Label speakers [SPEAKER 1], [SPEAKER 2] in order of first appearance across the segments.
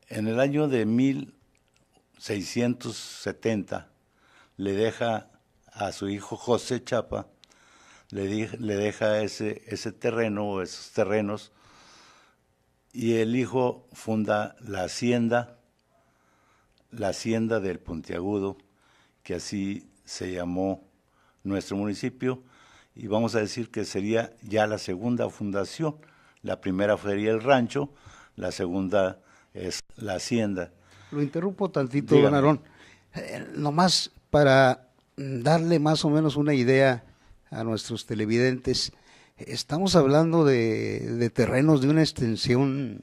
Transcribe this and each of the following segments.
[SPEAKER 1] En el año de 1670 le deja a su hijo José Chapa, le deja ese terreno o esos terrenos, y el hijo funda la hacienda del Puntiagudo, que así se llamó nuestro municipio, y vamos a decir que sería ya la segunda fundación. La primera sería el rancho, la segunda es la hacienda.
[SPEAKER 2] Lo interrumpo tantito, don
[SPEAKER 1] Dígame.
[SPEAKER 2] Aarón. Nomás para darle más o menos una idea a nuestros televidentes, estamos hablando de terrenos de una extensión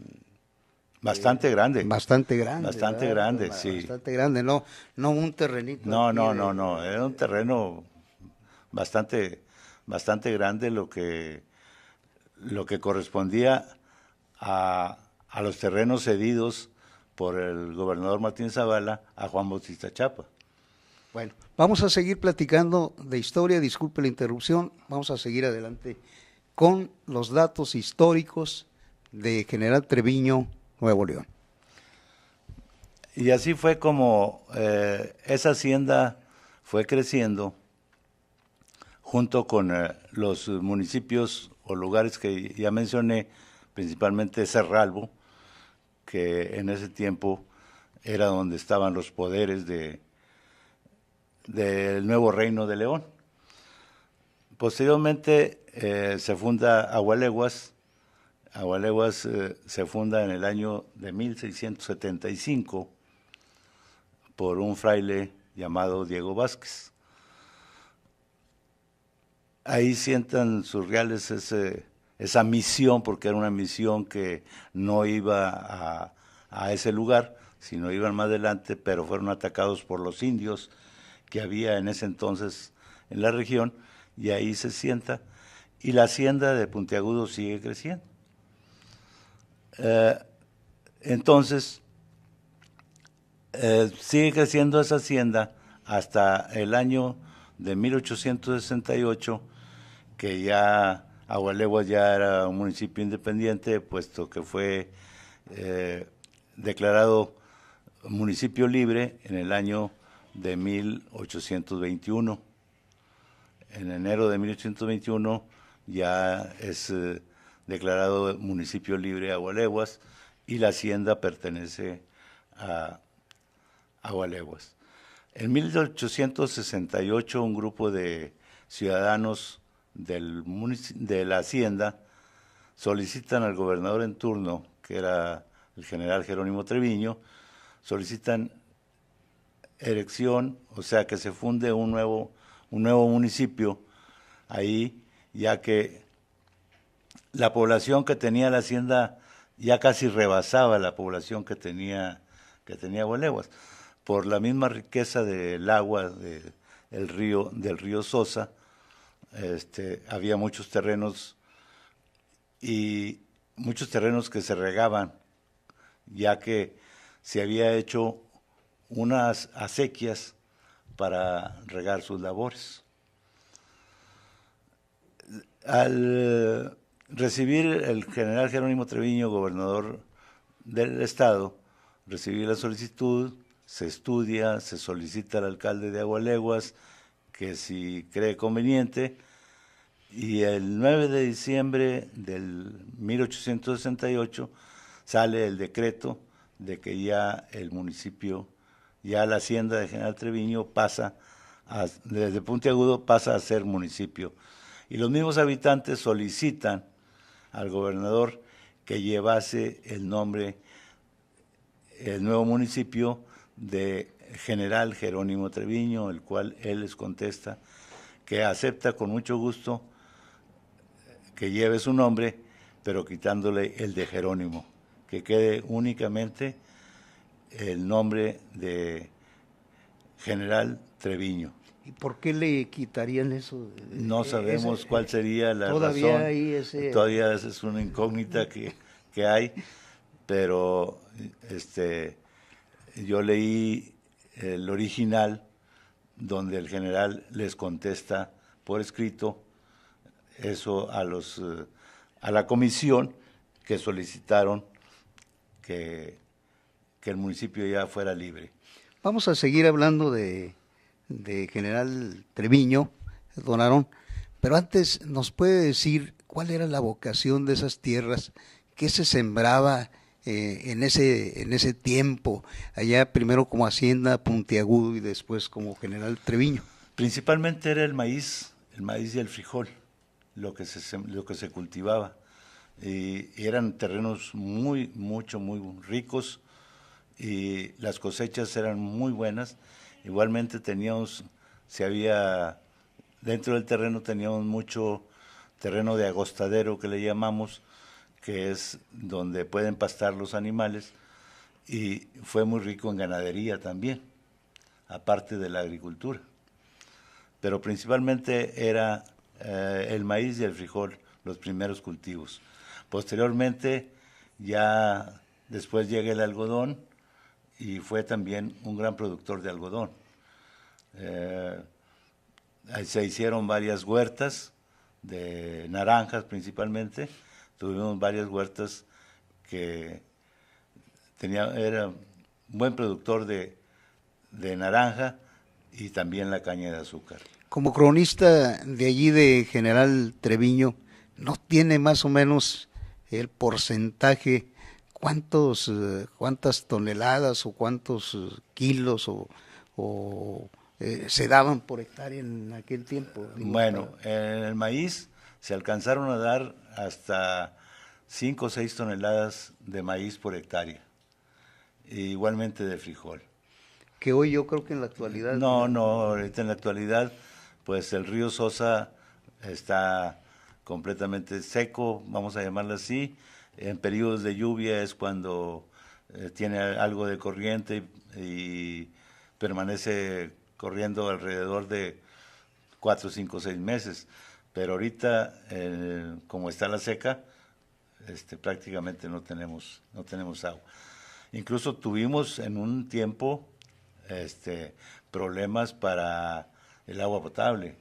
[SPEAKER 1] Bastante grande,
[SPEAKER 2] bastante grande,
[SPEAKER 1] bastante
[SPEAKER 2] ¿verdad?
[SPEAKER 1] grande, sí.
[SPEAKER 2] Bastante grande, no un terrenito
[SPEAKER 1] No,
[SPEAKER 2] aquí
[SPEAKER 1] no, no, no, era un terreno bastante, bastante grande lo que correspondía a los terrenos cedidos por el gobernador Martín Zavala a Juan Bautista Chapa.
[SPEAKER 2] Bueno, vamos a seguir platicando de historia, disculpe la interrupción, vamos a seguir adelante con los datos históricos de General Treviño, Nuevo León.
[SPEAKER 1] Y así fue como esa hacienda fue creciendo junto con los municipios o lugares que ya mencioné, principalmente Cerralbo, que en ese tiempo era donde estaban los poderes del nuevo reino de León. Posteriormente se funda Agualeguas. Agualeguas se funda en el año de 1675 por un fraile llamado Diego Vázquez. Ahí sientan sus reales esa misión, porque era una misión que no iba a ese lugar, sino iban más adelante, pero fueron atacados por los indios que había en ese entonces en la región, y ahí se sienta, y la hacienda de Puntiagudo sigue creciendo. Entonces, sigue creciendo esa hacienda hasta el año de 1868, que ya Agualeguas ya era un municipio independiente, puesto que fue declarado municipio libre en el año de 1821. En enero de 1821 ya es declarado municipio libre Agualeguas, y la hacienda pertenece a Agualeguas. En 1868 un grupo de ciudadanos de la hacienda solicitan al gobernador en turno, que era el general Jerónimo Treviño, solicitan erección, o sea, que se funde un nuevo municipio ahí, ya que la población que tenía la hacienda ya casi rebasaba la población que tenía Agualeguas, por la misma riqueza del agua del río Sosa. Había muchos terrenos que se regaban, ya que se había hecho unas acequias para regar sus labores. Al recibir el general Jerónimo Treviño, gobernador del estado, recibir la solicitud, se estudia, se solicita al alcalde de Agualeguas que si cree conveniente, y el 9 de diciembre del 1868 sale el decreto de que ya el municipio, ya la hacienda de General Treviño desde Puntiagudo pasa a ser municipio. Y los mismos habitantes solicitan al gobernador que llevase el nombre, el nuevo municipio, de General Jerónimo Treviño, el cual él les contesta que acepta con mucho gusto que lleve su nombre, pero quitándole el de Jerónimo, que quede únicamente el nombre de General Treviño.
[SPEAKER 2] ¿Y por qué le quitarían eso?
[SPEAKER 1] No sabemos cuál sería la
[SPEAKER 2] todavía
[SPEAKER 1] razón.
[SPEAKER 2] hay ese...
[SPEAKER 1] Todavía esa es una incógnita que hay, pero yo leí el original donde el general les contesta por escrito eso a la comisión que solicitaron que que el municipio ya fuera libre.
[SPEAKER 2] Vamos a seguir hablando de General Treviño, don Aarón, pero antes nos puede decir cuál era la vocación de esas tierras, qué se sembraba en ese tiempo, allá primero como Hacienda Puntiagudo y después como General Treviño.
[SPEAKER 1] Principalmente era el maíz y el frijol, lo que se cultivaba. Y eran terrenos muy ricos y las cosechas eran muy buenas. Igualmente dentro del terreno teníamos mucho terreno de agostadero que le llamamos, que es donde pueden pastar los animales, y fue muy rico en ganadería también, aparte de la agricultura. Pero principalmente era el maíz y el frijol los primeros cultivos. Posteriormente, ya después llega el algodón y fue también un gran productor de algodón. Se hicieron varias huertas de naranjas principalmente. Tuvimos varias huertas que era un buen productor de naranja y también la caña de azúcar.
[SPEAKER 2] Como cronista de allí de General Treviño, ¿no tiene más o menos el porcentaje, cuántas toneladas o cuántos kilos se daban por hectárea en aquel tiempo?
[SPEAKER 1] Bueno, en el maíz se alcanzaron a dar hasta 5 o 6 toneladas de maíz por hectárea, igualmente de frijol.
[SPEAKER 2] Que hoy yo creo que en la actualidad...
[SPEAKER 1] No, ahorita en la actualidad, pues el río Sosa está completamente seco, vamos a llamarlo así. En periodos de lluvia es cuando tiene algo de corriente y permanece corriendo alrededor de 4, 5, 6 meses. Pero ahorita, como está la seca, prácticamente no tenemos agua. Incluso tuvimos en un tiempo problemas para el agua potable.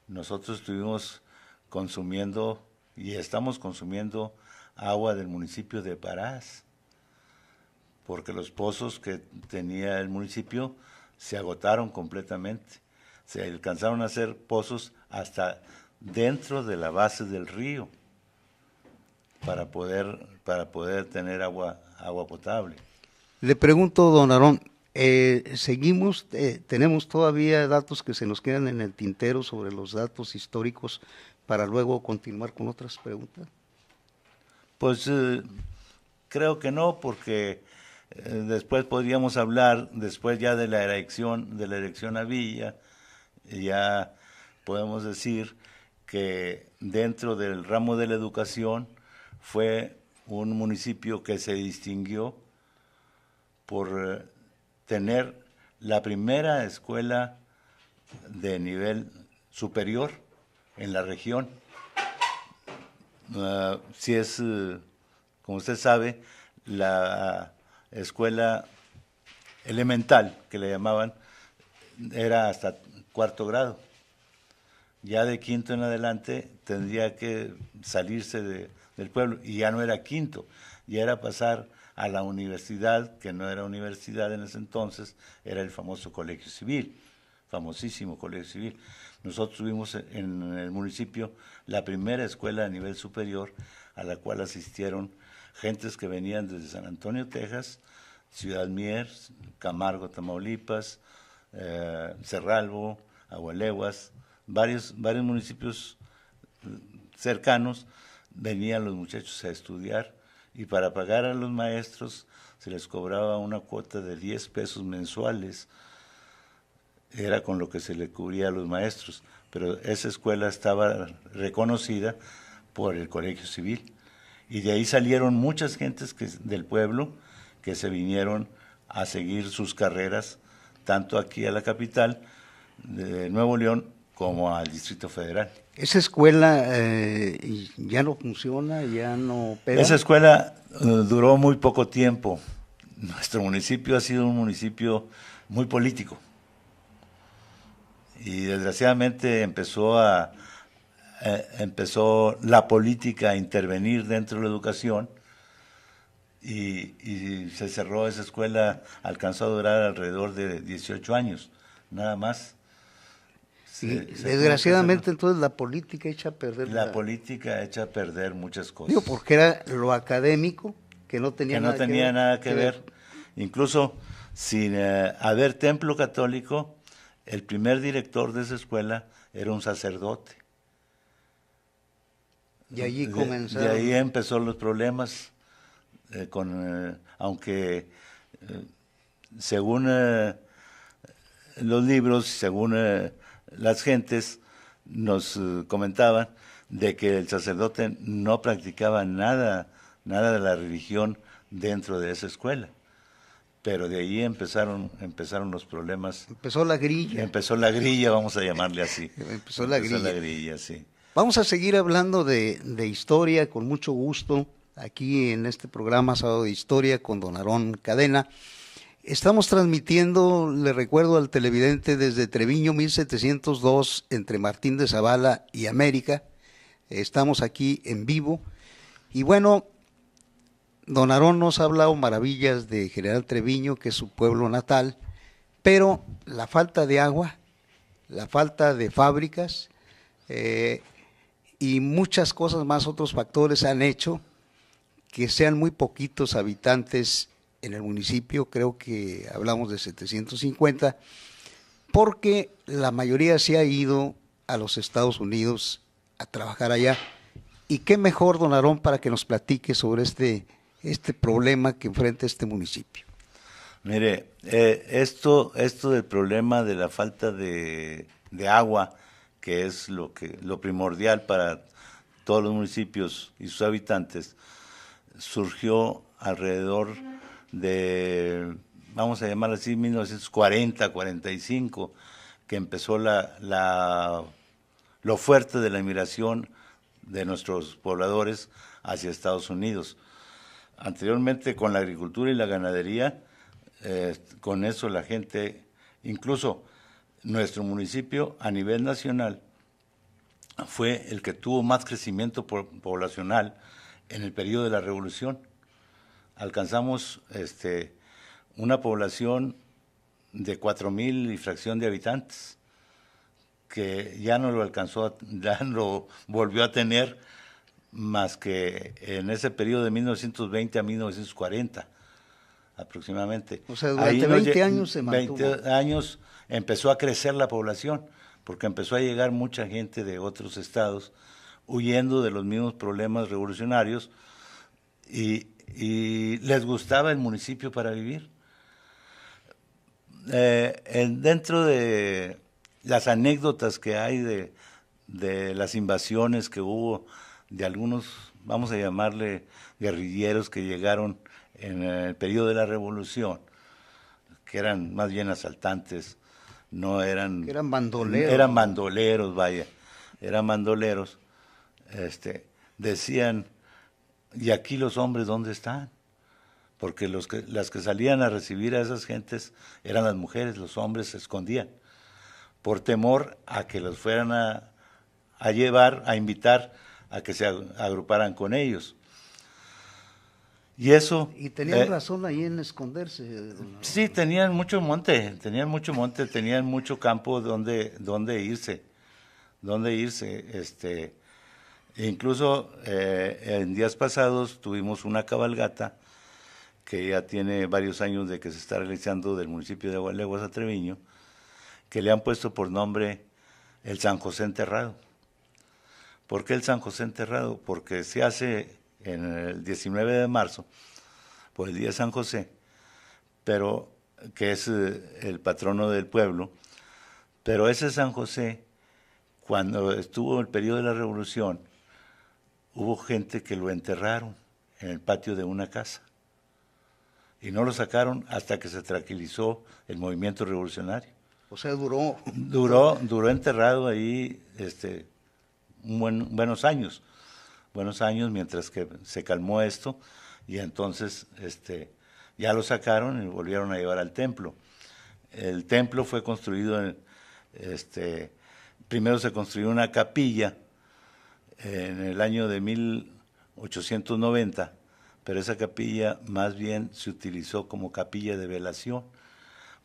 [SPEAKER 1] Nosotros estuvimos consumiendo y estamos consumiendo agua del municipio de Parás, porque los pozos que tenía el municipio se agotaron completamente. Se alcanzaron a hacer pozos hasta dentro de la base del río para poder tener agua potable.
[SPEAKER 2] Le pregunto, don Aarón, tenemos todavía datos que se nos quedan en el tintero sobre los datos históricos para luego continuar con otras preguntas.
[SPEAKER 1] Pues creo que no, porque después podríamos hablar, después ya de la elección a Villa, ya podemos decir que dentro del ramo de la educación fue un municipio que se distinguió por tener la primera escuela de nivel superior en la región. Si es, como usted sabe, la escuela elemental, que le llamaban, era hasta 4º grado. Ya de 5º en adelante tendría que salirse del pueblo, y ya no era 5º, ya era pasar a la universidad, que no era universidad en ese entonces, era el famoso Colegio Civil, famosísimo Colegio Civil. Nosotros tuvimos en el municipio la primera escuela a nivel superior, a la cual asistieron gentes que venían desde San Antonio, Texas, Ciudad Mier, Camargo, Tamaulipas, Cerralbo, Agualeguas, varios municipios cercanos. Venían los muchachos a estudiar, y para pagar a los maestros se les cobraba una cuota de 10 pesos mensuales. Era con lo que se le cubría a los maestros, pero esa escuela estaba reconocida por el Colegio Civil, y de ahí salieron muchas gentes del pueblo que se vinieron a seguir sus carreras, tanto aquí a la capital de Nuevo León como al Distrito Federal.
[SPEAKER 2] ¿Esa escuela ya no funciona, ya no pega?
[SPEAKER 1] Esa escuela duró muy poco tiempo. Nuestro municipio ha sido un municipio muy político, y desgraciadamente empezó la política a intervenir dentro de la educación, y se cerró esa escuela, alcanzó a durar alrededor de 18 años, nada más.
[SPEAKER 2] Desgraciadamente entonces la política echa a perder.
[SPEAKER 1] La política echa a perder muchas cosas.
[SPEAKER 2] Digo, porque era lo académico que no tenía,
[SPEAKER 1] nada que ver. Incluso sin haber templo católico, el primer director de esa escuela era un sacerdote.
[SPEAKER 2] Y allí comenzaron.
[SPEAKER 1] De ahí empezó los problemas, aunque según los libros, según las gentes, nos comentaban de que el sacerdote no practicaba nada de la religión dentro de esa escuela. Pero de ahí empezaron los problemas.
[SPEAKER 2] Empezó la grilla.
[SPEAKER 1] Empezó la grilla, vamos a llamarle así.
[SPEAKER 2] Empezó la
[SPEAKER 1] grilla, sí.
[SPEAKER 2] Vamos a seguir hablando de historia con mucho gusto, aquí en este programa Sábado de Historia con don Aarón Cadena. Estamos transmitiendo, le recuerdo al televidente, desde Treviño 1702, entre Martín de Zavala y América. Estamos aquí en vivo. Y bueno, don Aarón nos ha hablado maravillas de General Treviño, que es su pueblo natal, pero la falta de agua, la falta de fábricas, y muchas cosas más, otros factores han hecho que sean muy poquitos habitantes en el municipio. Creo que hablamos de 750, porque la mayoría se ha ido a los Estados Unidos a trabajar allá. Y qué mejor, don Aarón, para que nos platique sobre este problema que enfrenta este municipio.
[SPEAKER 1] Mire, esto del problema de la falta de agua, que es lo primordial para todos los municipios y sus habitantes, surgió alrededor de, vamos a llamarlo así, 1940, 45, que empezó lo fuerte de la inmigración de nuestros pobladores hacia Estados Unidos. Anteriormente, con la agricultura y la ganadería, con eso la gente, incluso nuestro municipio a nivel nacional, fue el que tuvo más crecimiento poblacional en el periodo de la Revolución. Alcanzamos una población de 4,000 y fracción de habitantes, que ya no lo volvió a tener más que en ese periodo de 1920 a 1940 aproximadamente.
[SPEAKER 2] O sea, durante 20 años se mantuvo.
[SPEAKER 1] 20 años empezó a crecer la población, porque empezó a llegar mucha gente de otros estados huyendo de los mismos problemas revolucionarios y les gustaba el municipio para vivir. Dentro de las anécdotas que hay de las invasiones que hubo de algunos, vamos a llamarle guerrilleros, que llegaron en el periodo de la Revolución, que eran más bien asaltantes, no eran...
[SPEAKER 2] Eran bandoleros.
[SPEAKER 1] Eran bandoleros, vaya, eran bandoleros. Decían, ¿y aquí los hombres dónde están? Porque las que salían a recibir a esas gentes eran las mujeres, los hombres se escondían, por temor a que los fueran a invitar a que se agruparan con ellos. Y eso...
[SPEAKER 2] Y tenían razón ahí en esconderse.
[SPEAKER 1] Sí, tenían mucho monte, tenían mucho campo donde irse. Incluso en días pasados tuvimos una cabalgata que ya tiene varios años de que se está realizando del municipio de Agualeguas a Treviño, que le han puesto por nombre el San José Enterrado. ¿Por qué el San José Enterrado? Porque se hace en el 19 de marzo, por el día de San José, pero que es el patrono del pueblo. Pero ese San José, cuando estuvo el periodo de la Revolución, hubo gente que lo enterraron en el patio de una casa y no lo sacaron hasta que se tranquilizó el movimiento revolucionario.
[SPEAKER 2] O sea, duró
[SPEAKER 1] enterrado ahí buenos años, mientras que se calmó esto, y entonces ya lo sacaron y lo volvieron a llevar al templo. El templo fue construido, primero se construyó una capilla en el año de 1890 pero esa capilla más bien se utilizó como capilla de velación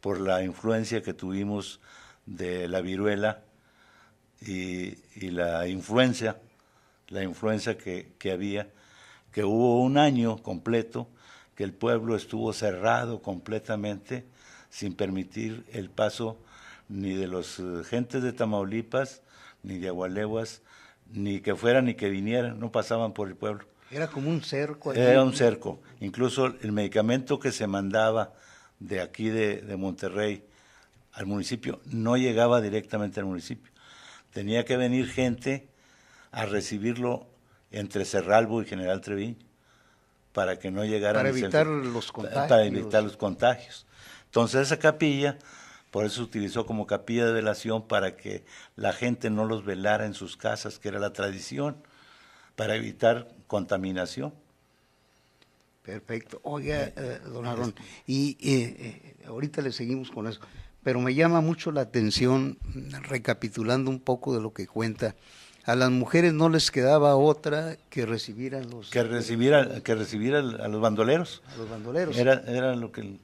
[SPEAKER 1] por la influencia que tuvimos de la viruela y la influencia que había, que hubo un año completo que el pueblo estuvo cerrado completamente sin permitir el paso ni de los gentes de Tamaulipas, ni de Agualeguas, ni que fueran ni que vinieran, no pasaban por el pueblo.
[SPEAKER 2] Era como un cerco. Allí.
[SPEAKER 1] Era un cerco. Incluso el medicamento que se mandaba de aquí de Monterrey al municipio no llegaba directamente al municipio. Tenía que venir gente a recibirlo entre Cerralbo y General Treviño para que no llegaran
[SPEAKER 2] para evitar los contagios.
[SPEAKER 1] Para evitar los contagios. Entonces esa capilla, por eso se utilizó como capilla de velación para que la gente no los velara en sus casas, que era la tradición, para evitar contaminación.
[SPEAKER 2] Perfecto. Oiga, don Aarón, y ahorita le seguimos con eso, pero me llama mucho la atención, recapitulando un poco de lo que cuenta, a las mujeres no les quedaba otra que recibir a los...
[SPEAKER 1] Que recibiera a los bandoleros.
[SPEAKER 2] A los bandoleros.
[SPEAKER 1] Era lo que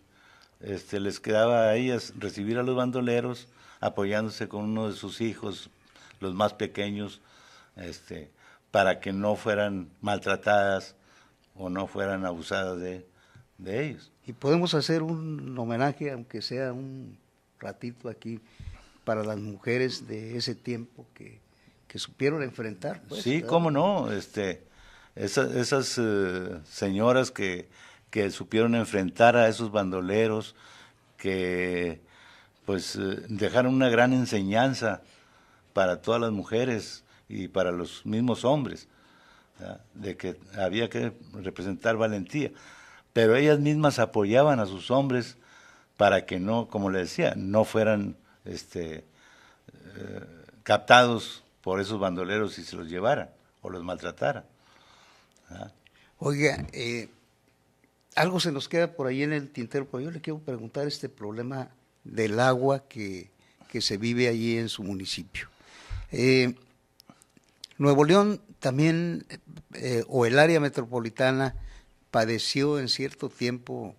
[SPEAKER 1] les quedaba a ellas, recibir a los bandoleros, apoyándose con uno de sus hijos, los más pequeños, para que no fueran maltratadas o no fueran abusadas de ellos.
[SPEAKER 2] Y podemos hacer un homenaje, aunque sea un ratito aquí, para las mujeres de ese tiempo que supieron enfrentar. Pues,
[SPEAKER 1] sí,
[SPEAKER 2] ¿verdad?
[SPEAKER 1] cómo no, esas señoras que supieron enfrentar a esos bandoleros, que pues dejaron una gran enseñanza para todas las mujeres y para los mismos hombres, ¿verdad? De que había que representar valentía, pero ellas mismas apoyaban a sus hombres para que no, como le decía, no fueran captados por esos bandoleros y se los llevaran o los maltrataran. ¿Ah?
[SPEAKER 2] Oiga, algo se nos queda por ahí en el tintero, pero yo le quiero preguntar este problema del agua que se vive allí en su municipio. Nuevo León también, o el área metropolitana, padeció en cierto tiempo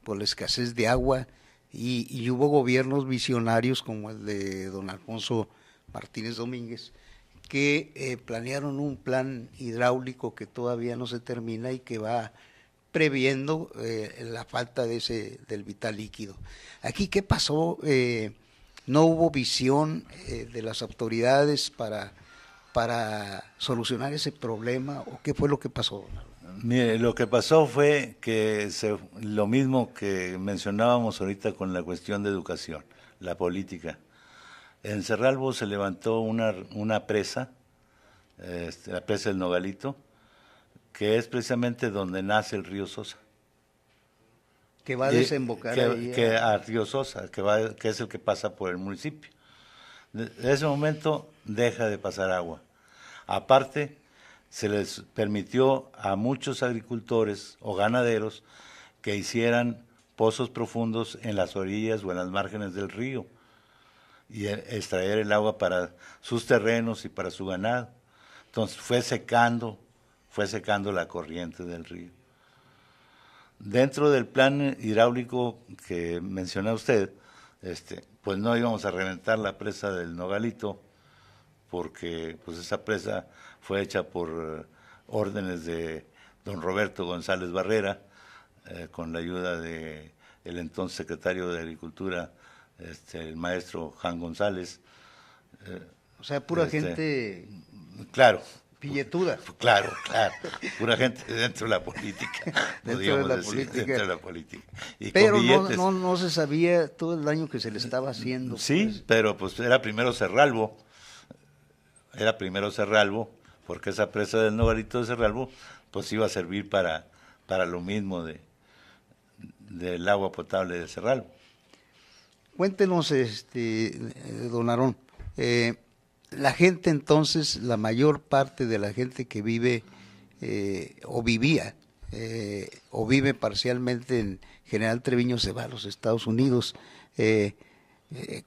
[SPEAKER 2] por la escasez de agua y hubo gobiernos visionarios como el de don Alfonso Martínez Domínguez, que planearon un plan hidráulico que todavía no se termina y que va previendo la falta del vital líquido. Aquí, ¿qué pasó? ¿No hubo visión de las autoridades para solucionar ese problema? ¿O qué fue lo que pasó?
[SPEAKER 1] Mire, lo que pasó fue que lo mismo que mencionábamos ahorita con la cuestión de educación, la política. En Cerralbo se levantó una presa, la presa del Nogalito, que es precisamente donde nace el río Sosa.
[SPEAKER 2] Que va a desembocar ahí.
[SPEAKER 1] A Río Sosa, que es el que pasa por el municipio. De ese momento deja de pasar agua. Aparte, se les permitió a muchos agricultores o ganaderos que hicieran pozos profundos en las orillas o en las márgenes del río y extraer el agua para sus terrenos y para su ganado. Entonces fue secando la corriente del río. Dentro del plan hidráulico que menciona usted, pues no íbamos a reventar la presa del Nogalito, porque pues esa presa fue hecha por órdenes de don Roberto González Barrera, con la ayuda de el entonces secretario de Agricultura, el maestro Juan González.
[SPEAKER 2] O sea, pura gente...
[SPEAKER 1] Claro.
[SPEAKER 2] Pilletuda.
[SPEAKER 1] Claro, pura gente dentro de la política.
[SPEAKER 2] Dentro de la política.
[SPEAKER 1] Y
[SPEAKER 2] pero no se sabía todo el daño que se le estaba haciendo.
[SPEAKER 1] Sí, pues. Pero pues era primero Cerralbo, porque esa presa del Nogalito de Cerralbo pues iba a servir para lo mismo del agua potable de Cerralbo.
[SPEAKER 2] Cuéntenos, don Aarón, la gente entonces, la mayor parte de la gente que vive o vivía o vive parcialmente en General Treviño se va a los Estados Unidos.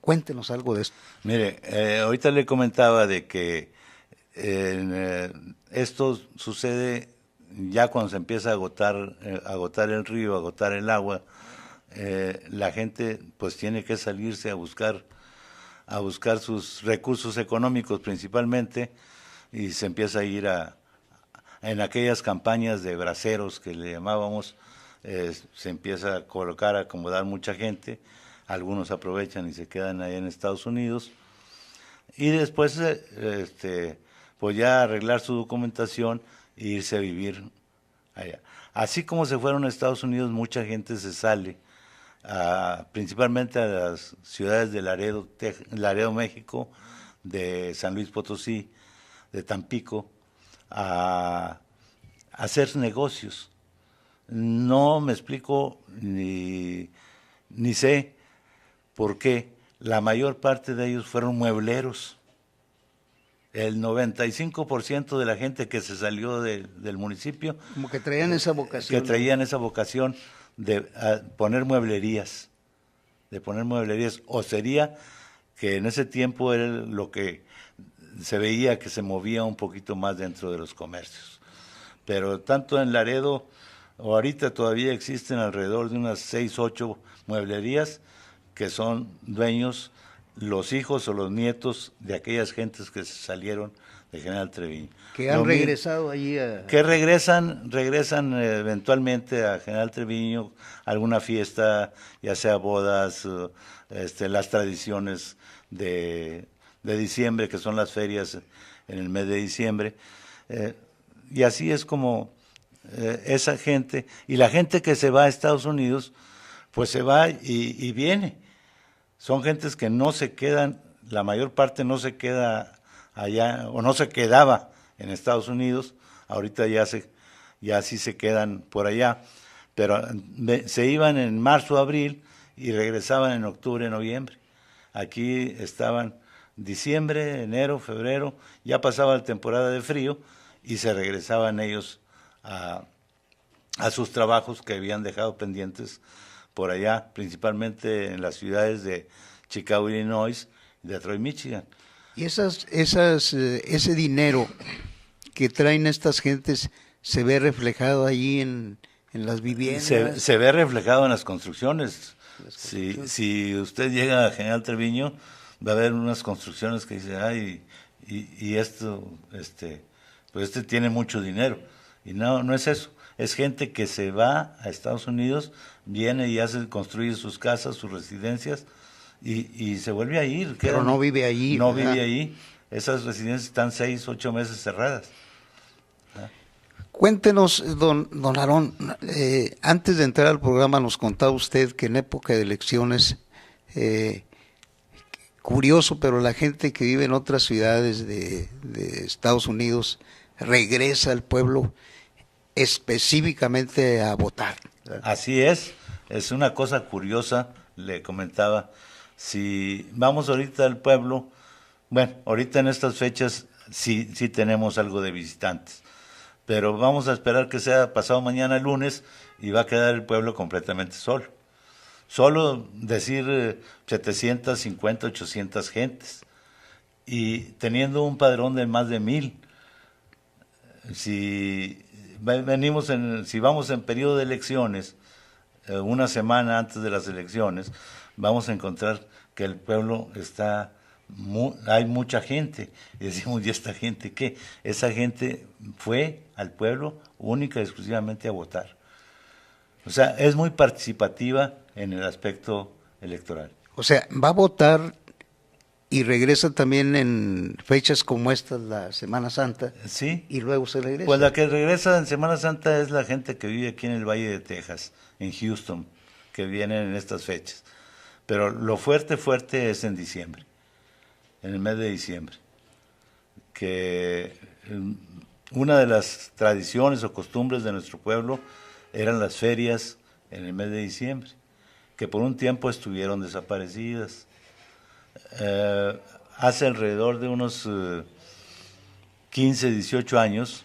[SPEAKER 2] Cuéntenos algo de esto.
[SPEAKER 1] Mire, ahorita le comentaba de que esto sucede ya cuando se empieza a agotar el río, a agotar el agua, la gente pues tiene que salirse a buscar sus recursos económicos principalmente, y se empieza a ir en aquellas campañas de braceros que le llamábamos, se empieza a colocar, a acomodar mucha gente, algunos aprovechan y se quedan ahí en Estados Unidos, y después pues ya arreglar su documentación e irse a vivir allá. Así como se fueron a Estados Unidos, mucha gente se sale, principalmente a las ciudades de Laredo, México, de San Luis Potosí, de Tampico, a hacer negocios. No me explico ni sé por qué. La mayor parte de ellos fueron muebleros. El 95% de la gente que se salió del municipio,
[SPEAKER 2] como que traían esa vocación,
[SPEAKER 1] de poner mueblerías, o sería que en ese tiempo era lo que se veía que se movía un poquito más dentro de los comercios. Pero tanto en Laredo, ahorita todavía existen alrededor de unas 6, 8 mueblerías que son dueños los hijos o los nietos de aquellas gentes que se salieron de General Treviño.
[SPEAKER 2] Que han regresado allí
[SPEAKER 1] que regresan eventualmente a General Treviño, alguna fiesta, ya sea bodas, las tradiciones de diciembre, que son las ferias en el mes de diciembre, y así es como esa gente, y la gente que se va a Estados Unidos, pues se va y viene. Son gentes que no se quedan, la mayor parte no se queda allá, o no se quedaba en Estados Unidos, ahorita ya sí se quedan por allá, pero se iban en marzo, abril, y regresaban en octubre, noviembre. Aquí estaban diciembre, enero, febrero, ya pasaba la temporada de frío, y se regresaban ellos a sus trabajos que habían dejado pendientes por allá, principalmente en las ciudades de Chicago, Illinois, y Detroit, Michigan.
[SPEAKER 2] Y ese dinero que traen estas gentes se ve reflejado allí en las viviendas.
[SPEAKER 1] Se ve reflejado en las construcciones. Si usted llega a General Treviño, va a ver unas construcciones que dice, ay, y esto, pues tiene mucho dinero. Y no es eso. Es gente que se va a Estados Unidos, viene y construye sus casas, sus residencias, y se vuelve a ir.
[SPEAKER 2] Pero no vive allí.
[SPEAKER 1] No vive allí. Esas residencias están 6, 8 meses cerradas.
[SPEAKER 2] Cuéntenos, don Aarón, antes de entrar al programa nos contaba usted que en época de elecciones, curioso, pero la gente que vive en otras ciudades de Estados Unidos regresa al pueblo específicamente a votar.
[SPEAKER 1] Así es una cosa curiosa, le comentaba. Si vamos ahorita al pueblo, bueno, ahorita en estas fechas sí tenemos algo de visitantes, pero vamos a esperar que sea pasado mañana lunes y va a quedar el pueblo completamente solo. Solo decir 750, 800 gentes, y teniendo un padrón de más de 1000. Si vamos en periodo de elecciones, una semana antes de las elecciones, vamos a encontrar que el pueblo hay mucha gente, y decimos, ¿y esta gente qué? Esa gente fue al pueblo única y exclusivamente a votar. O sea, es muy participativa en el aspecto electoral.
[SPEAKER 2] O sea, va a votar y regresa también en fechas como estas, la Semana Santa.
[SPEAKER 1] Sí.
[SPEAKER 2] Y luego se regresa.
[SPEAKER 1] Pues la que regresa en Semana Santa es la gente que vive aquí en el Valle de Texas, en Houston, que vienen en estas fechas. Pero lo fuerte es en diciembre, en el mes de diciembre. Que una de las tradiciones o costumbres de nuestro pueblo eran las ferias en el mes de diciembre, que por un tiempo estuvieron desaparecidas. Hace alrededor de unos 15, 18 años,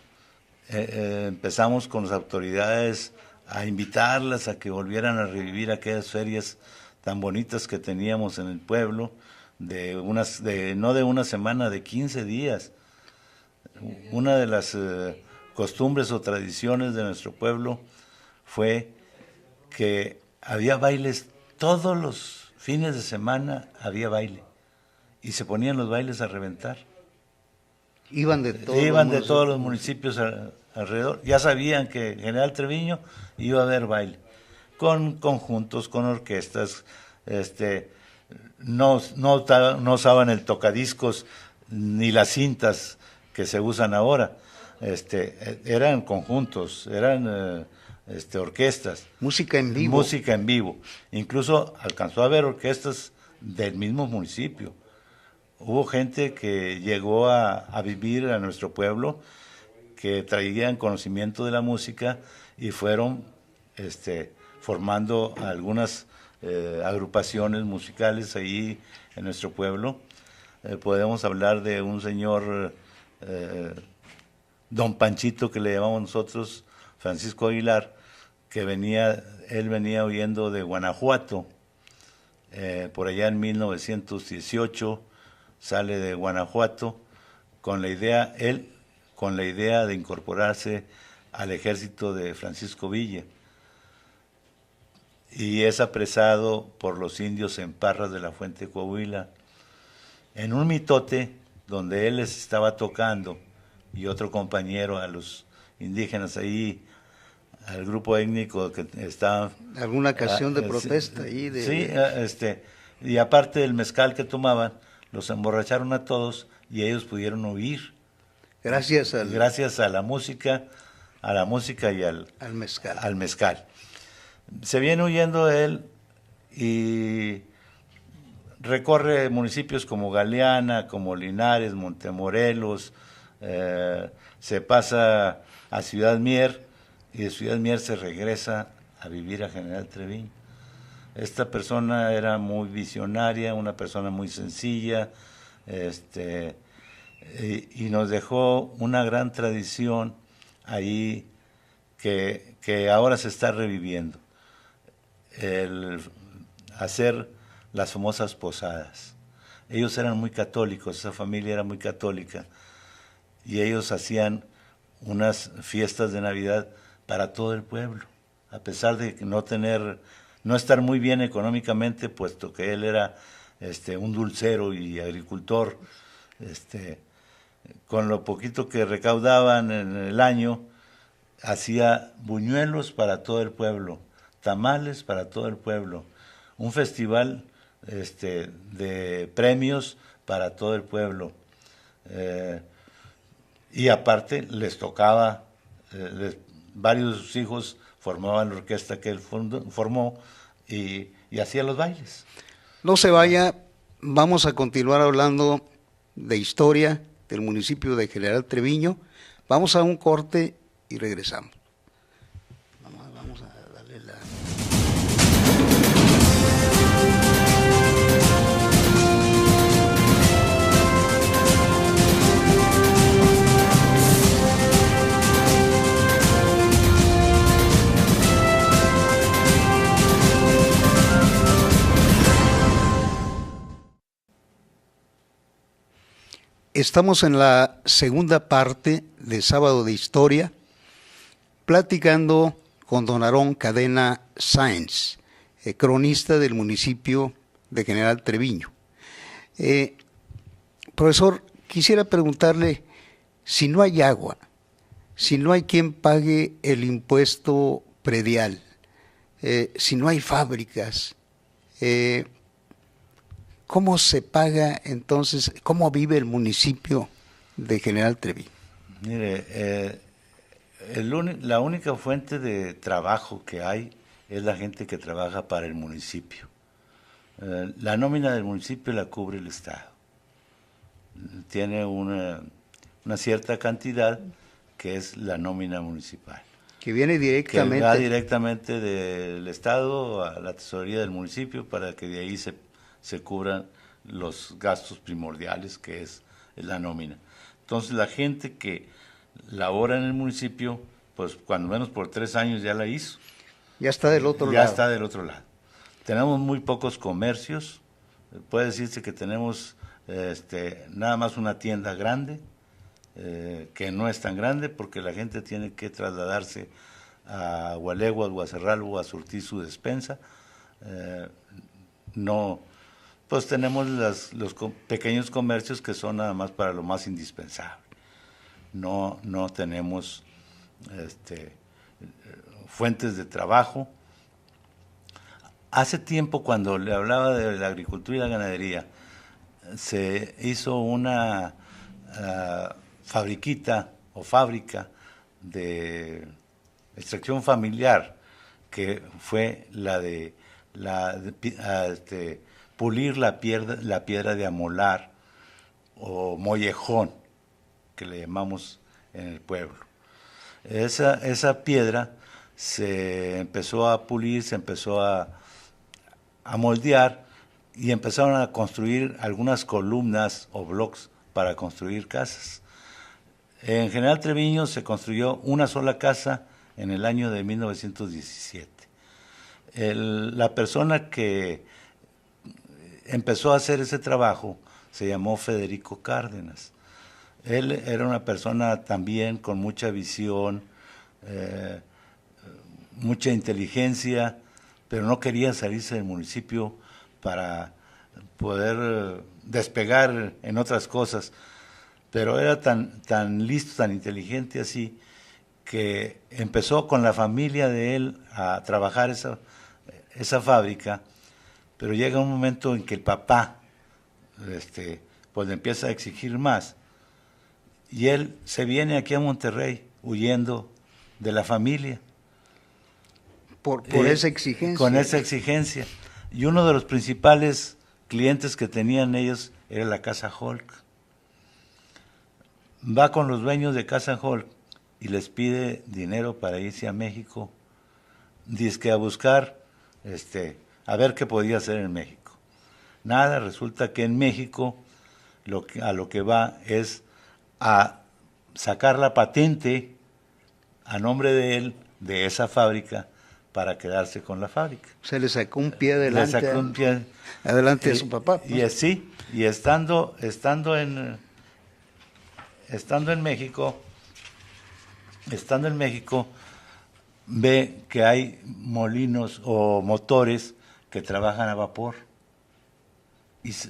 [SPEAKER 1] empezamos con las autoridades a invitarlas a que volvieran a revivir aquellas ferias tan bonitas que teníamos en el pueblo, no de una semana, de 15 días. Una de las costumbres o tradiciones de nuestro pueblo fue que había bailes todos los fines de semana, había baile, y se ponían los bailes a reventar.
[SPEAKER 2] Iban de
[SPEAKER 1] todos los municipios alrededor. Ya sabían que en General Treviño iba a haber baile, con conjuntos, con orquestas. No usaban el tocadiscos ni las cintas que se usan ahora. Eran conjuntos, eran orquestas.
[SPEAKER 2] Música en vivo.
[SPEAKER 1] Música en vivo. Incluso alcanzó a haber orquestas del mismo municipio. Hubo gente que llegó a vivir a nuestro pueblo, que traían conocimiento de la música y fueron formando algunas agrupaciones musicales ahí en nuestro pueblo. Podemos hablar de un señor, don Panchito, que le llamamos nosotros, Francisco Aguilar, que él venía huyendo de Guanajuato, por allá en 1918, sale de Guanajuato con la idea de incorporarse al ejército de Francisco Villa, y es apresado por los indios en Parras de la Fuente de Coahuila, en un mitote donde él les estaba tocando, y otro compañero a los indígenas ahí, al grupo étnico que estaba...
[SPEAKER 2] ¿Alguna canción de protesta ahí?
[SPEAKER 1] Sí, y aparte del mezcal que tomaban, los emborracharon a todos y ellos pudieron huir.
[SPEAKER 2] Gracias
[SPEAKER 1] a la música y al mezcal. Se viene huyendo él y recorre municipios como Galeana, como Linares, Montemorelos, se pasa a Ciudad Mier, y de Ciudad Mier se regresa a vivir a General Treviño. Esta persona era muy visionaria, una persona muy sencilla, y nos dejó una gran tradición ahí que ahora se está reviviendo. El hacer las famosas posadas. Ellos eran muy católicos, esa familia era muy católica, y ellos hacían unas fiestas de Navidad para todo el pueblo, a pesar de no estar muy bien económicamente, puesto que él era un dulcero y agricultor. Con lo poquito que recaudaban en el año, hacía buñuelos para todo el pueblo, tamales para todo el pueblo, un festival de premios para todo el pueblo. Y aparte les tocaba, varios de sus hijos formaban la orquesta que él formó, y hacía los bailes.
[SPEAKER 2] No se vaya, vamos a continuar hablando de historia del municipio de General Treviño. Vamos a un corte y regresamos. Vamos a darle la... Estamos en la segunda parte de Sábado de Historia, platicando con don Aarón Cadena Sáenz, cronista del municipio de General Treviño. Profesor, quisiera preguntarle, si no hay agua, si no hay quien pague el impuesto predial, si no hay fábricas, ¿cómo se paga entonces, cómo vive el municipio de General Treviño?
[SPEAKER 1] Mire, la única fuente de trabajo que hay es la gente que trabaja para el municipio. La nómina del municipio la cubre el Estado. Tiene una cierta cantidad que es la nómina municipal.
[SPEAKER 2] Que viene directamente.
[SPEAKER 1] Que va directamente del Estado a la tesorería del municipio para que de ahí se cubran los gastos primordiales, que es la nómina. Entonces la gente que labora en el municipio, pues cuando menos por 3 años ya la hizo.
[SPEAKER 2] Ya está del otro lado.
[SPEAKER 1] Ya está del otro lado. Tenemos muy pocos comercios, puede decirse que tenemos nada más una tienda grande que no es tan grande porque la gente tiene que trasladarse a Gualeguas o a Cerralbo a surtir su despensa. No, pues tenemos los pequeños comercios que son nada más para lo más indispensable. No tenemos fuentes de trabajo. Hace tiempo, cuando le hablaba de la agricultura y la ganadería, se hizo una fabriquita o fábrica de extracción familiar, que fue la de pulir la piedra de amolar o mollejón, que le llamamos en el pueblo. Esa piedra se empezó a pulir, se empezó a moldear y empezaron a construir algunas columnas o blocks para construir casas. En General Treviño se construyó una sola casa en el año de 1917. La persona que empezó a hacer ese trabajo se llamó Federico Cárdenas. Él era una persona también con mucha visión, mucha inteligencia, pero no quería salirse del municipio para poder despegar en otras cosas. Pero era tan listo, tan inteligente así, que empezó con la familia de él a trabajar esa fábrica, pero llega un momento en que el papá pues le empieza a exigir más, y él se viene aquí a Monterrey huyendo de la familia.
[SPEAKER 2] Por esa exigencia.
[SPEAKER 1] Con esa exigencia. Y uno de los principales clientes que tenían ellos era la Casa Holk. Va con los dueños de Casa Holk y les pide dinero para irse a México, dizque a buscar, a ver qué podía hacer en México. Nada, resulta que en México a lo que va es a sacar la patente a nombre de él, de esa fábrica, para quedarse con la fábrica.
[SPEAKER 2] Se le sacó un pie adelante.
[SPEAKER 1] Le sacó un pie
[SPEAKER 2] adelante de su papá.
[SPEAKER 1] Y así, y estando en México, ve que hay molinos o motores que trabajan a vapor.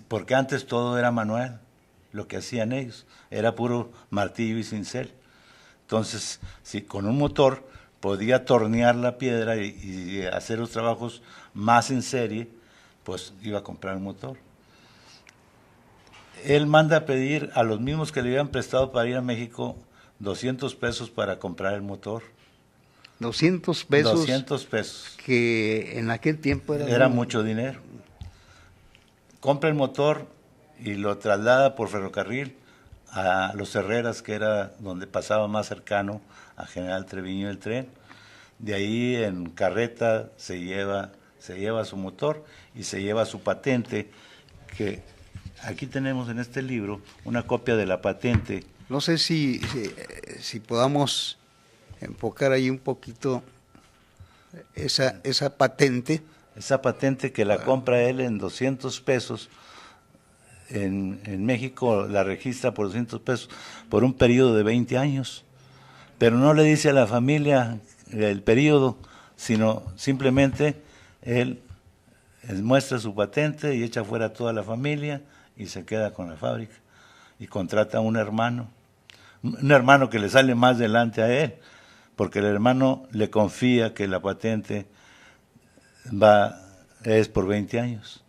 [SPEAKER 1] Porque antes todo era manual, lo que hacían ellos, era puro martillo y cincel. Entonces, si con un motor podía tornear la piedra y hacer los trabajos más en serie, pues iba a comprar un motor. Él manda a pedir a los mismos que le habían prestado para ir a México 200 pesos para comprar el motor.
[SPEAKER 2] 200 pesos.
[SPEAKER 1] 200 pesos.
[SPEAKER 2] Que en aquel tiempo
[SPEAKER 1] era mucho dinero. Compra el motor y lo traslada por ferrocarril a Los Herreras, que era donde pasaba más cercano a General Treviño el tren. De ahí en carreta se lleva su motor y se lleva su patente, que aquí tenemos en este libro una copia de la patente.
[SPEAKER 2] No sé si podamos enfocar ahí un poquito esa patente.
[SPEAKER 1] Esa patente que la compra él en 200 pesos, en México la registra por 200 pesos por un periodo de 20 años, pero no le dice a la familia el periodo, sino simplemente él muestra su patente y echa fuera a toda la familia y se queda con la fábrica y contrata a un hermano que le sale más delante a él, porque el hermano le confía que la patente es por 20 años.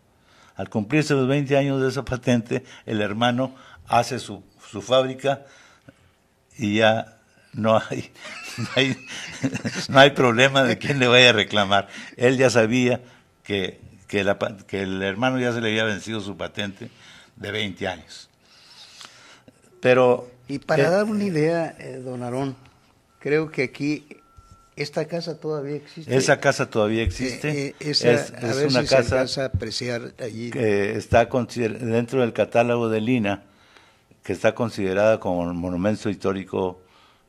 [SPEAKER 1] Al cumplirse los 20 años de esa patente, el hermano hace su fábrica y ya no hay problema de quién le vaya a reclamar. Él ya sabía que el hermano ya se le había vencido su patente de 20 años. Pero
[SPEAKER 2] y para dar una idea, don Aarón, creo que aquí esta casa todavía existe.
[SPEAKER 1] Esa casa todavía existe.
[SPEAKER 2] Es una si casa se a apreciar allí.
[SPEAKER 1] Que está dentro del catálogo de Lina, que está considerada como monumento histórico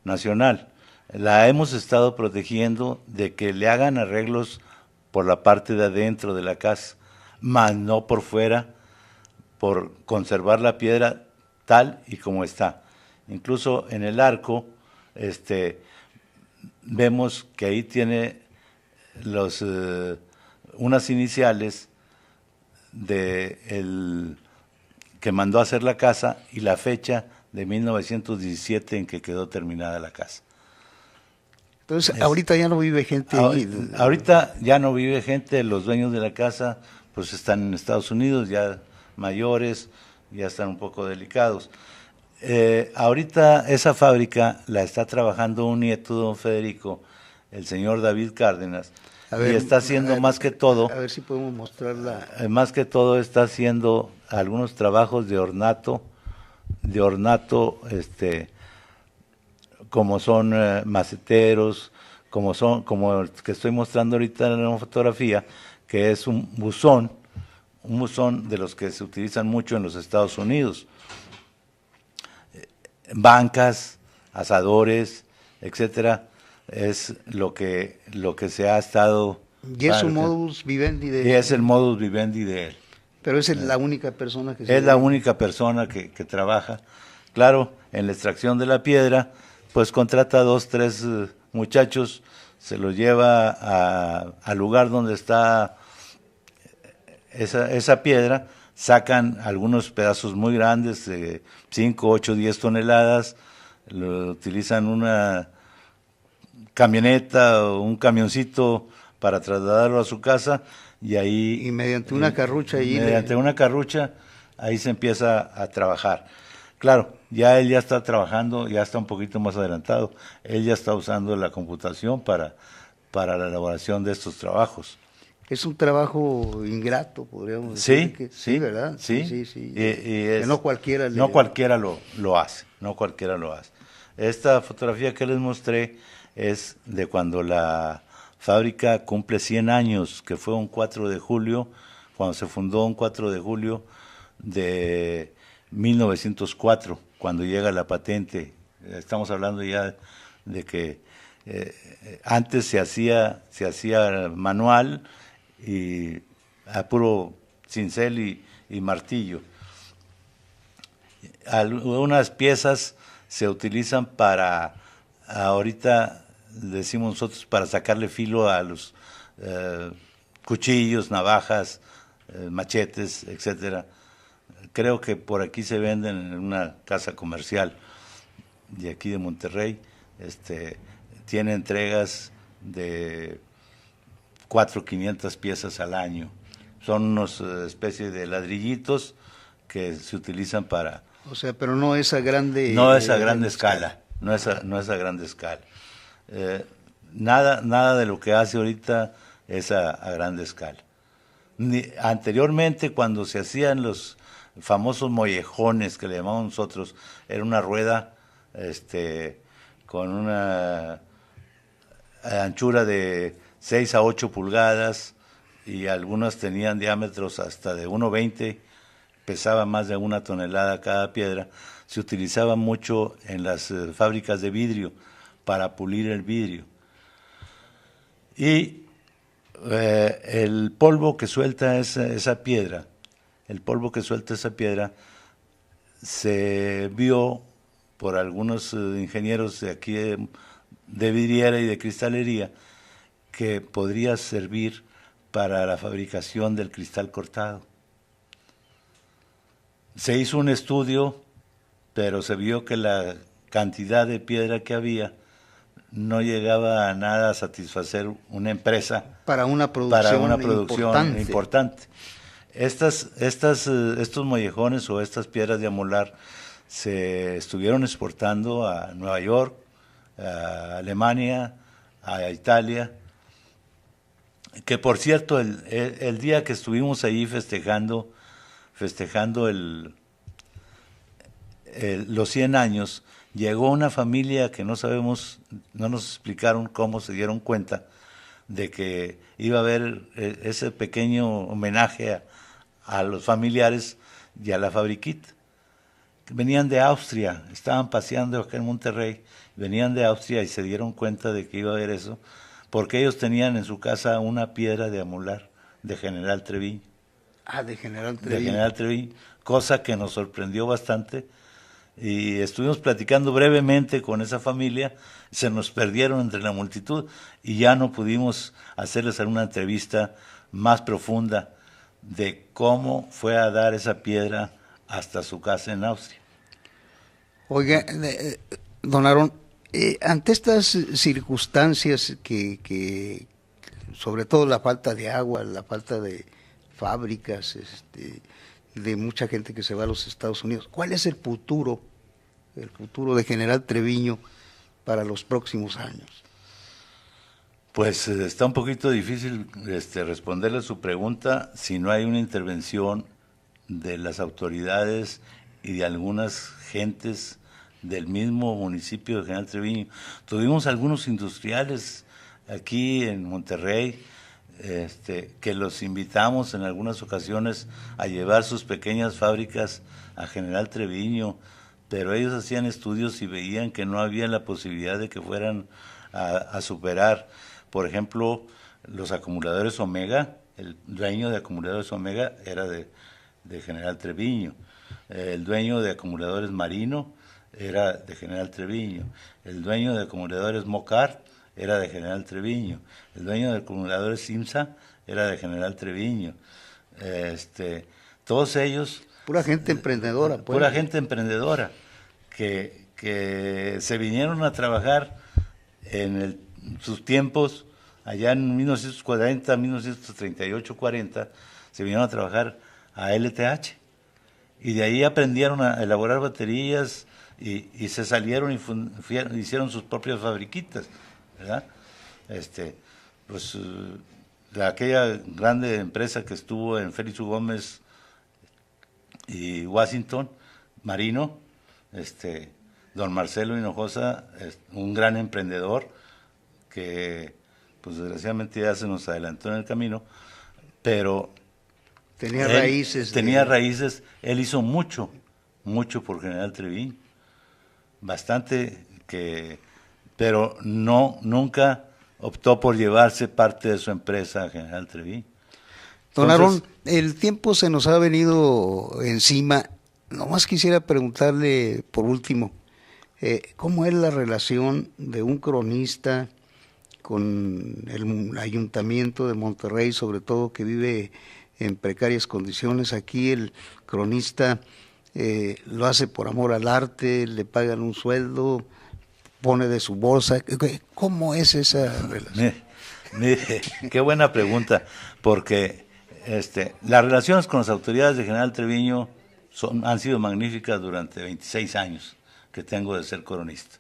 [SPEAKER 1] nacional. La hemos estado protegiendo de que le hagan arreglos por la parte de adentro de la casa, más no por fuera, por conservar la piedra tal y como está. Incluso en el arco, vemos que ahí tiene unas iniciales de el que mandó a hacer la casa y la fecha de 1917 en que quedó terminada la casa.
[SPEAKER 2] Entonces, ahorita ya no vive gente ahí.
[SPEAKER 1] Ahorita ya no vive gente, los dueños de la casa pues están en Estados Unidos, ya mayores, ya están un poco delicados. Ahorita esa fábrica la está trabajando un nieto de don Federico, el señor David Cárdenas, y está haciendo más que todo...
[SPEAKER 2] A ver si podemos mostrarla.
[SPEAKER 1] Más que todo está haciendo algunos trabajos de ornato, como son maceteros, como el que estoy mostrando ahorita en la fotografía, que es un buzón de los que se utilizan mucho en los Estados Unidos. Bancas, asadores, etcétera, es lo que se ha estado...
[SPEAKER 2] Y es su modus vivendi de él.
[SPEAKER 1] Y es el modus vivendi de él.
[SPEAKER 2] Pero es la única persona que
[SPEAKER 1] es la única persona que trabaja. Claro, en la extracción de la piedra, pues contrata a 2, 3 muchachos, se los lleva al lugar donde está esa piedra, sacan algunos pedazos muy grandes, de 5, 8, 10 toneladas, utilizan una camioneta o un camioncito para trasladarlo a su casa y ahí...
[SPEAKER 2] Y mediante una carrucha...
[SPEAKER 1] una carrucha, ahí se empieza a trabajar. Claro, ya él ya está trabajando, ya está un poquito más adelantado, él ya está usando la computación para la elaboración de estos trabajos.
[SPEAKER 2] Es un trabajo ingrato, podríamos decir.
[SPEAKER 1] Sí,
[SPEAKER 2] ¿verdad?
[SPEAKER 1] Sí.
[SPEAKER 2] Y
[SPEAKER 1] que
[SPEAKER 2] no cualquiera
[SPEAKER 1] lo hace, no cualquiera lo hace. Esta fotografía que les mostré es de cuando la fábrica cumple 100 años, que fue un 4 de julio, cuando se fundó un 4 de julio de 1904, cuando llega la patente. Estamos hablando ya de que antes se hacía manual y a puro cincel y martillo. Algunas piezas se utilizan para, ahorita decimos nosotros, para sacarle filo a los cuchillos, navajas, machetes, etcétera. Creo que por aquí se venden en una casa comercial de aquí de Monterrey. Tiene entregas de 400-500 piezas al año. Son unos especies de ladrillitos que se utilizan para...
[SPEAKER 2] O sea, pero no esa grande...
[SPEAKER 1] No esa grande escala, no esa grande escala. Nada de lo que hace ahorita es a grande escala. Anteriormente, cuando se hacían los famosos mollejones que le llamamos nosotros, era una rueda con una anchura de 6 a 8 pulgadas y algunas tenían diámetros hasta de 1,20, pesaba más de 1 tonelada cada piedra. Se utilizaba mucho en las fábricas de vidrio para pulir el vidrio. Y el polvo que suelta esa piedra, se vio por algunos ingenieros de aquí de vidriera y de cristalería que podría servir para la fabricación del cristal cortado. Se hizo un estudio, pero se vio que la cantidad de piedra que había no llegaba a nada a satisfacer una empresa
[SPEAKER 2] para una producción
[SPEAKER 1] importante. Estos mollejones o estas piedras de amolar se estuvieron exportando a Nueva York, a Alemania, a Italia, que por cierto el día que estuvimos ahí festejando los 100 años, llegó una familia que no nos explicaron cómo se dieron cuenta de que iba a haber ese pequeño homenaje a los familiares y a la fabriquita. Venían de Austria, estaban paseando acá en Monterrey, venían de Austria y se dieron cuenta de que iba a haber eso, porque ellos tenían en su casa una piedra de amolar de General Treviño.
[SPEAKER 2] Ah, de General Treviño.
[SPEAKER 1] De General Treviño, cosa que nos sorprendió bastante y estuvimos platicando brevemente con esa familia, se nos perdieron entre la multitud y ya no pudimos hacerles una entrevista más profunda de cómo fue a dar esa piedra hasta su casa en Austria.
[SPEAKER 2] Oiga, don Aarón, ante estas circunstancias sobre todo la falta de agua, la falta de fábricas, de mucha gente que se va a los Estados Unidos, ¿cuál es el futuro de General Treviño para los próximos años?
[SPEAKER 1] Pues está un poquito difícil responderle a su pregunta si no hay una intervención de las autoridades y de algunas gentes del mismo municipio de General Treviño. Tuvimos algunos industriales aquí en Monterrey que los invitamos en algunas ocasiones a llevar sus pequeñas fábricas a General Treviño, pero ellos hacían estudios y veían que no había la posibilidad de que fueran a superar. Por ejemplo, los acumuladores Omega, el dueño de acumuladores Omega era de General Treviño, el dueño de acumuladores Marino era de General Treviño, el dueño de acumuladores Mocart era de General Treviño, el dueño de acumuladores Simsa era de General Treviño, todos ellos...
[SPEAKER 2] Pura gente emprendedora. Pues.
[SPEAKER 1] Pura gente emprendedora, que se vinieron a trabajar en sus tiempos, allá en 1940, 1938, 40, se vinieron a trabajar a LTH. Y de ahí aprendieron a elaborar baterías y se salieron y hicieron sus propias fabriquitas, ¿verdad? Pues de aquella grande empresa que estuvo en Félix U. Gómez y Washington, Marino, don Marcelo Hinojosa, un gran emprendedor que pues desgraciadamente ya se nos adelantó en el camino, pero
[SPEAKER 2] tenía raíces.
[SPEAKER 1] Él hizo mucho por General Treviño, bastante, pero nunca optó por llevarse parte de su empresa a General Treviño.
[SPEAKER 2] Don Aarón, el tiempo se nos ha venido encima. Nomás quisiera preguntarle, por último, ¿cómo es la relación de un cronista con el Ayuntamiento de Monterrey, sobre todo que vive en precarias condiciones? Aquí el cronista lo hace por amor al arte, le pagan un sueldo, pone de su bolsa. ¿Cómo es esa relación?
[SPEAKER 1] Mire, qué buena pregunta, porque las relaciones con las autoridades de General Treviño han sido magníficas durante 26 años que tengo de ser coronista.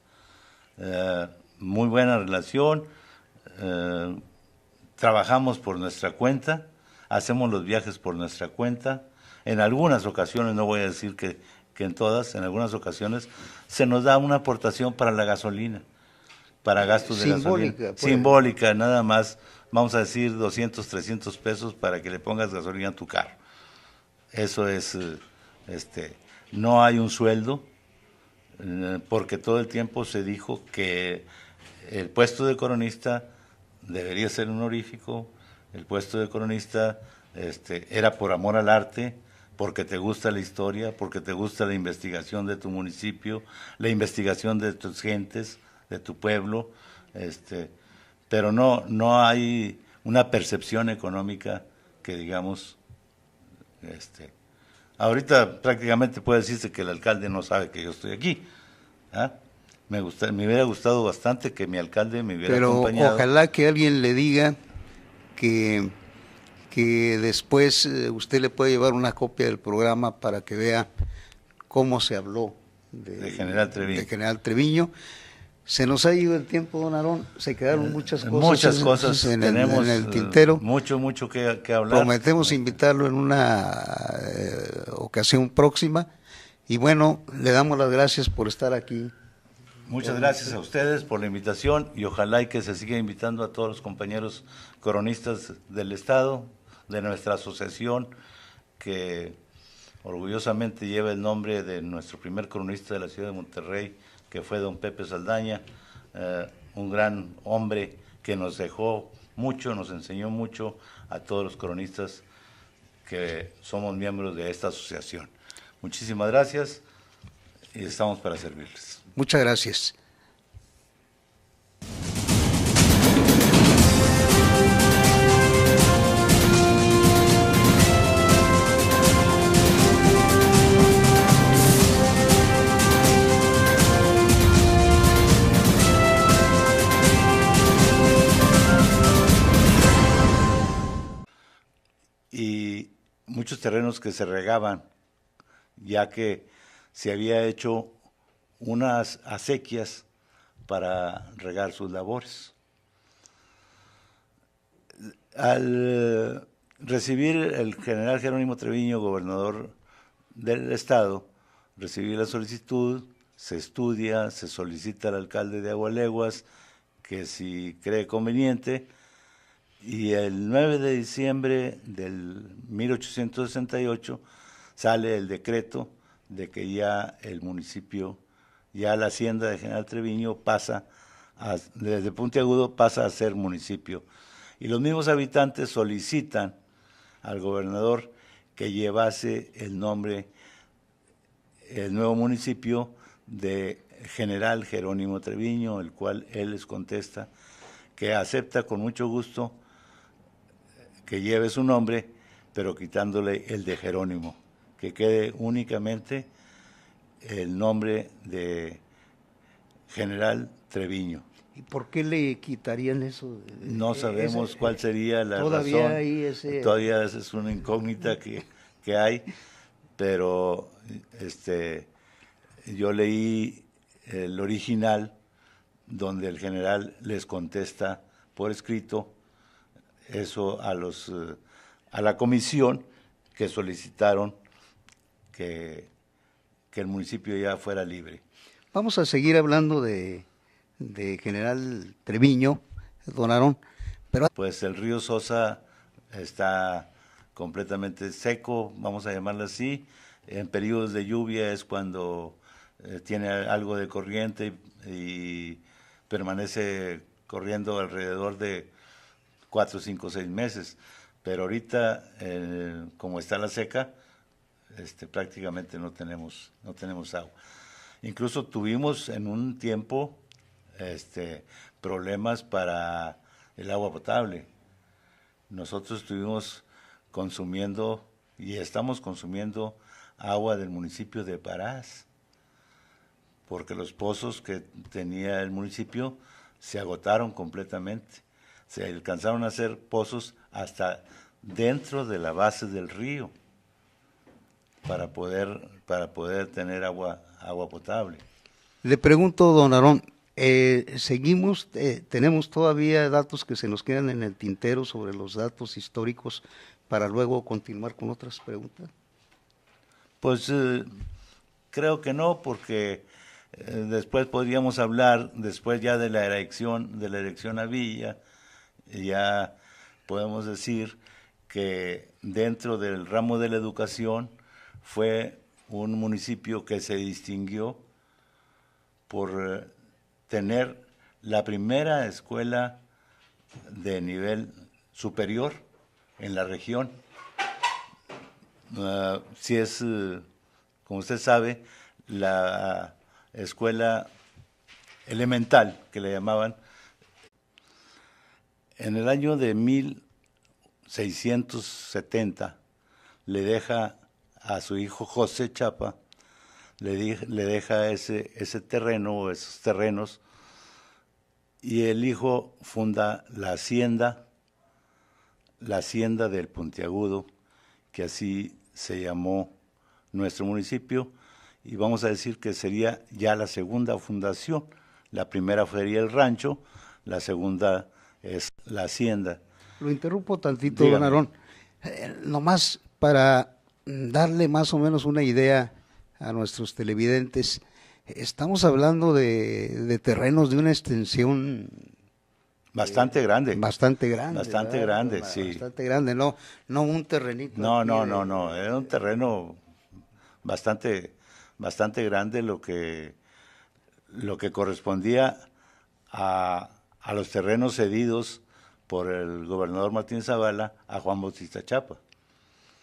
[SPEAKER 1] Muy buena relación, trabajamos por nuestra cuenta, hacemos los viajes por nuestra cuenta. En algunas ocasiones, no voy a decir que en todas, en algunas ocasiones se nos da una aportación para la gasolina, para gastos de gasolina.
[SPEAKER 2] Pues.
[SPEAKER 1] Simbólica, nada más, vamos a decir 200, 300 pesos para que le pongas gasolina a tu carro. Eso es, no hay un sueldo, porque todo el tiempo se dijo que el puesto de coronista debería ser honorífico, el puesto de coronista era por amor al arte, porque te gusta la historia, porque te gusta la investigación de tu municipio, la investigación de tus gentes, de tu pueblo, pero no hay una percepción económica que digamos, ahorita prácticamente puede decirse que el alcalde no sabe que yo estoy aquí, ¿ah? Me hubiera gustado bastante que mi alcalde me hubiera acompañado.
[SPEAKER 2] Pero ojalá que alguien le diga que después usted le puede llevar una copia del programa para que vea cómo se habló de
[SPEAKER 1] General Treviño.
[SPEAKER 2] De General Treviño. Se nos ha ido el tiempo, don Aarón, se quedaron muchas
[SPEAKER 1] cosas
[SPEAKER 2] en el tintero.
[SPEAKER 1] Mucho que hablar.
[SPEAKER 2] Prometemos invitarlo en una ocasión próxima y bueno, le damos las gracias por estar aquí.
[SPEAKER 1] Muchas gracias a ustedes por la invitación y ojalá y que se siga invitando a todos los compañeros coronistas del Estado, de nuestra asociación, que orgullosamente lleva el nombre de nuestro primer coronista de la ciudad de Monterrey, que fue don Pepe Saldaña, un gran hombre que nos dejó mucho, nos enseñó mucho a todos los coronistas que somos miembros de esta asociación. Muchísimas gracias Y estamos para servirles.
[SPEAKER 2] Muchas gracias.
[SPEAKER 1] Y muchos terrenos que se regaban, ya que se había hecho unas acequias para regar sus labores. Al recibir el general Jerónimo Treviño, gobernador del estado, recibir la solicitud, se estudia, se solicita al alcalde de Agualeguas que si cree conveniente, y el 9 de diciembre del 1868 sale el decreto de que ya el municipio, ya la hacienda de General Treviño desde Puntiagudo pasa a ser municipio. Y los mismos habitantes solicitan al gobernador que llevase el nombre, el nuevo municipio de General Jerónimo Treviño, el cual él les contesta que acepta con mucho gusto que lleve su nombre, pero quitándole el de Jerónimo, que quede únicamente el nombre de General Treviño.
[SPEAKER 2] ¿Y por qué le quitarían eso?
[SPEAKER 1] No sabemos cuál sería la
[SPEAKER 2] todavía
[SPEAKER 1] razón. Todavía es una incógnita que hay, pero yo leí el original donde el general les contesta por escrito eso a la comisión que solicitaron que el municipio ya fuera libre.
[SPEAKER 2] Vamos a seguir hablando de General Treviño, don Aarón, pero...
[SPEAKER 1] Pues el río Sosa está completamente seco, vamos a llamarlo así. En periodos de lluvia es cuando tiene algo de corriente y permanece corriendo alrededor de 4, 5, 6 meses, pero ahorita como está la seca, prácticamente no tenemos agua. Incluso tuvimos en un tiempo problemas para el agua potable. Nosotros estuvimos consumiendo y estamos consumiendo agua del municipio de Parás, porque los pozos que tenía el municipio se agotaron completamente. Se alcanzaron a hacer pozos hasta dentro de la base del río para poder tener agua potable.
[SPEAKER 2] Le pregunto, don Aarón, tenemos todavía datos que se nos quedan en el tintero sobre los datos históricos para luego continuar con otras preguntas.
[SPEAKER 1] Pues creo que no, porque después podríamos hablar, después ya de la elección a Villa, ya podemos decir que dentro del ramo de la educación fue un municipio que se distinguió por tener la primera escuela de nivel superior en la región. Si es, como usted sabe, la escuela elemental, que le llamaban, en el año de 1670 le deja a su hijo José Chapa, le deja ese terreno o esos terrenos, y el hijo funda la hacienda del Puntiagudo, que así se llamó nuestro municipio, y vamos a decir que sería ya la segunda fundación. La primera sería el rancho, la segunda es la hacienda.
[SPEAKER 2] Lo interrumpo tantito,
[SPEAKER 1] Dígame.
[SPEAKER 2] Don Aarón, nomás para darle más o menos una idea a nuestros televidentes. Estamos hablando de terrenos de una extensión
[SPEAKER 1] bastante grande.
[SPEAKER 2] Bastante grande.
[SPEAKER 1] Bastante
[SPEAKER 2] ¿verdad?
[SPEAKER 1] grande, sí.
[SPEAKER 2] Bastante grande, no un terrenito.
[SPEAKER 1] No, era un terreno bastante grande, lo que correspondía a los terrenos cedidos por el gobernador Martín Zavala a Juan Bautista Chapa.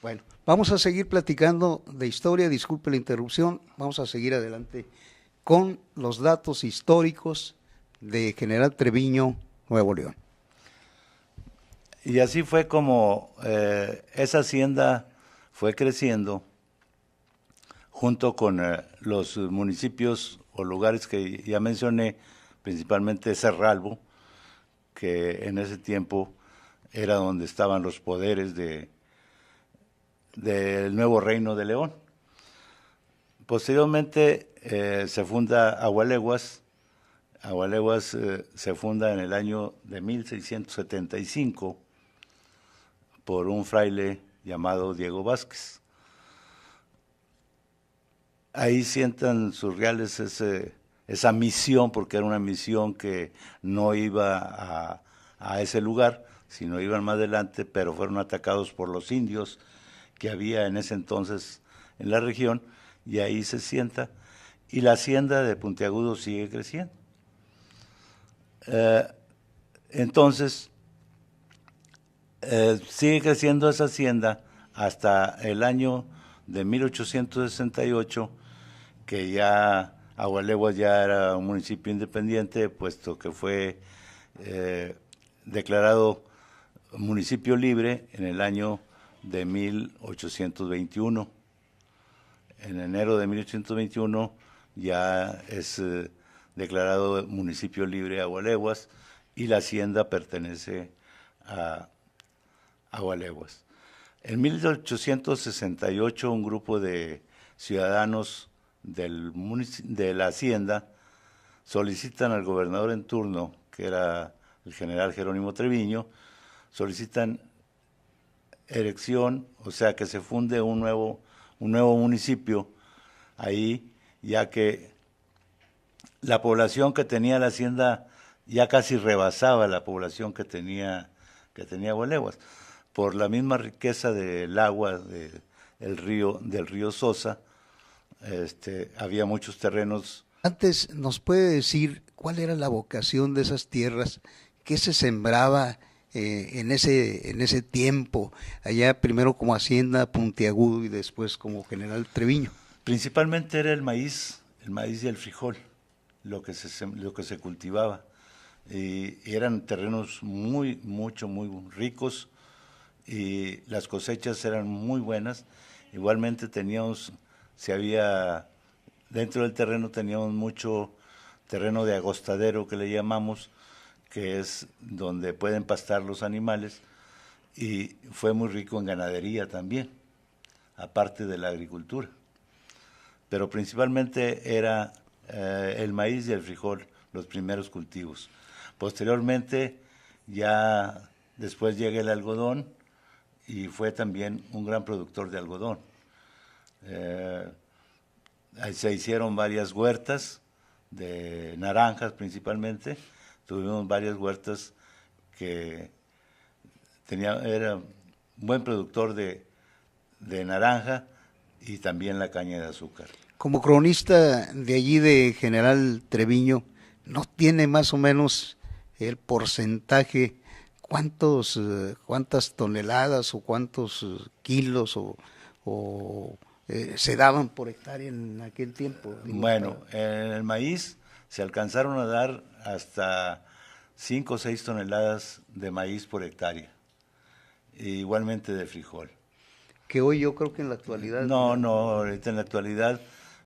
[SPEAKER 2] Bueno, vamos a seguir platicando de historia, disculpe la interrupción, vamos a seguir adelante con los datos históricos de General Treviño, Nuevo León.
[SPEAKER 1] Y así fue como esa hacienda fue creciendo junto con los municipios o lugares que ya mencioné, principalmente Cerralbo, que en ese tiempo era donde estaban los poderes del nuevo Reino de León. Posteriormente se funda Agualeguas. Agualeguas se funda en el año de 1675 por un fraile llamado Diego Vázquez. Ahí sientan sus reales esa misión, porque era una misión que no iba a ese lugar, sino iban más adelante, pero fueron atacados por los indios que había en ese entonces en la región, y ahí se sienta, y la hacienda de Puntiagudo sigue creciendo. Entonces, sigue creciendo esa hacienda hasta el año de 1868, que ya Agualeguas ya era un municipio independiente, puesto que fue declarado municipio libre en el año de 1821. En enero de 1821 ya es declarado municipio libre Agualeguas, y la hacienda pertenece a Agualeguas. En 1868 un grupo de ciudadanos de la hacienda solicitan al gobernador en turno, que era el general Jerónimo Treviño, solicitan erección, o sea, que se funde un nuevo municipio ahí, ya que la población que tenía la hacienda ya casi rebasaba la población que tenía Agualeguas, por la misma riqueza del agua del río Sosa. Había muchos terrenos.
[SPEAKER 2] Antes, ¿nos puede decir cuál era la vocación de esas tierras? ¿Qué se sembraba en ese tiempo, allá primero como Hacienda Puntiagudo y después como General Treviño?
[SPEAKER 1] Principalmente era el maíz y el frijol, lo que se cultivaba. Y eran terrenos muy ricos, y las cosechas eran muy buenas. Igualmente dentro del terreno teníamos mucho terreno de agostadero, que le llamamos, que es donde pueden pastar los animales, y fue muy rico en ganadería también, aparte de la agricultura. Pero principalmente era el maíz y el frijol los primeros cultivos. Posteriormente, ya después llega el algodón, y fue también un gran productor de algodón. Se hicieron varias huertas de naranjas principalmente. Tuvimos varias huertas que era un buen productor de naranja, y también la caña de azúcar.
[SPEAKER 2] Como cronista de allí de General Treviño, ¿no tiene más o menos el porcentaje, cuántas toneladas o cuántos kilos se daban por hectárea en aquel tiempo?
[SPEAKER 1] Bueno, en el maíz se alcanzaron a dar hasta 5 o 6 toneladas de maíz por hectárea, e igualmente de frijol.
[SPEAKER 2] Que hoy yo creo que en la actualidad...
[SPEAKER 1] No, ahorita en la actualidad